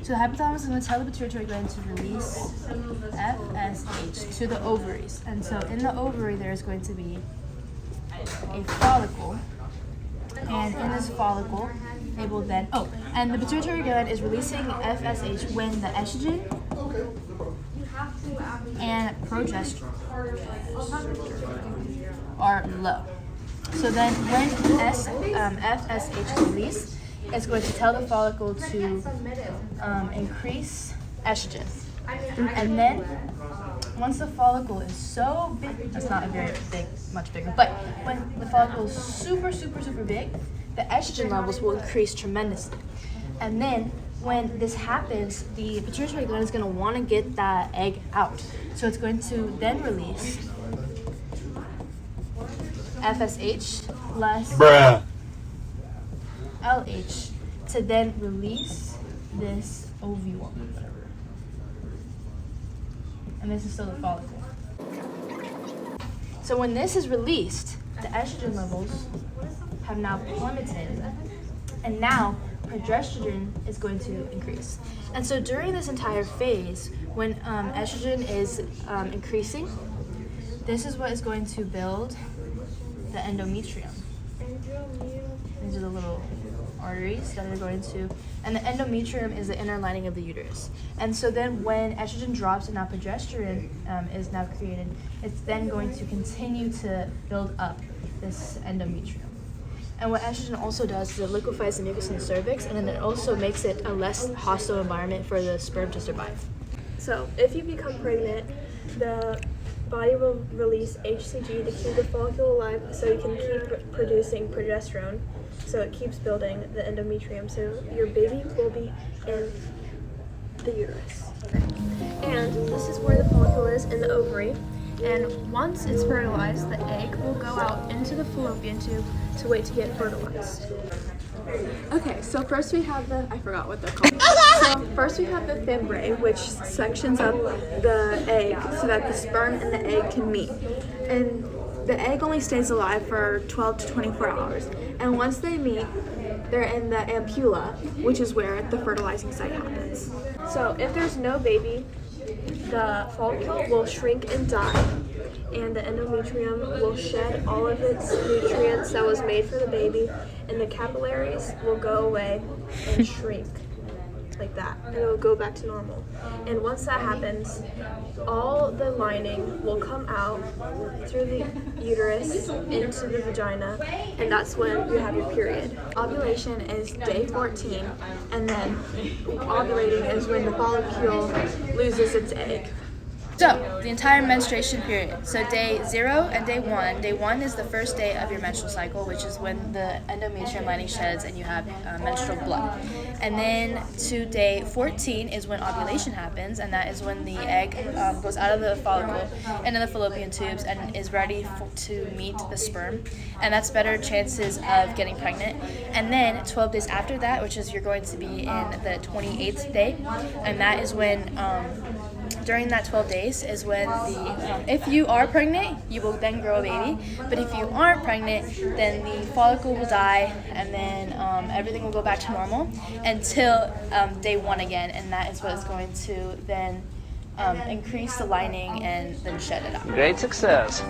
So the hypothalamus is going to tell the pituitary gland to release FSH to the ovaries. And so in the ovary, there's going to be a follicle. And in this follicle, they will then, and the pituitary gland is releasing FSH when the estrogen and progesterone are low. So then when FSH is released, it's going to tell the follicle to increase estrogen. And then once the follicle is so big, that's not a very big, much bigger, but when the follicle is super, super, super big, the estrogen levels will increase tremendously. And then when this happens, the pituitary gland is going to want to get that egg out. So it's going to then release FSH plus LH to then release this ovule. And this is still the follicle. So when this is released, the estrogen levels have now plummeted, and now progesterone is going to increase. And so during this entire phase, when estrogen is increasing, this is what is going to build the endometrium. These are the little arteries that are going to, and the endometrium is the inner lining of the uterus. And so then when estrogen drops and now progesterone is now created, it's then going to continue to build up this endometrium. And what estrogen also does is it liquefies the mucus in the cervix, and then it also makes it a less hostile environment for the sperm to survive. So if you become pregnant, the body will release HCG to keep the follicle alive so you can keep producing progesterone. So it keeps building the endometrium. So your baby will be in the uterus. And this is where the follicle is in the ovary. And once it's fertilized, the egg will go out into the fallopian tube to wait to get fertilized. Okay, so first we have I forgot what they're called. So first we have the fimbriae, which sections up the egg so that the sperm and the egg can meet. And the egg only stays alive for 12 to 24 hours. And once they meet, they're in the ampulla, which is where the fertilizing site happens. So if there's no baby, the follicle will shrink and die, and the endometrium will shed all of its nutrients that was made for the baby, and the capillaries will go away and shrink like that, and it will go back to normal. And once that happens, all the lining will come out through the uterus into the vagina, and that's when you have your period. Ovulation is day 14, and then ovulating is when the follicle loses its egg. So, the entire menstruation period. So day 0 and day 1. Day 1 is the first day of your menstrual cycle, which is when the endometrium lining sheds and you have menstrual blood. And then to day 14 is when ovulation happens, and that is when the egg goes out of the follicle into the fallopian tubes and is ready to meet the sperm. And that's better chances of getting pregnant. And then 12 days after that, which is you're going to be in the 28th day, and that is when during that 12 days is when if you are pregnant, you will then grow a baby. But if you aren't pregnant, then the follicle will die, and then everything will go back to normal until day 1 again, and that is what is going to then increase the lining and then shed it out. Great success.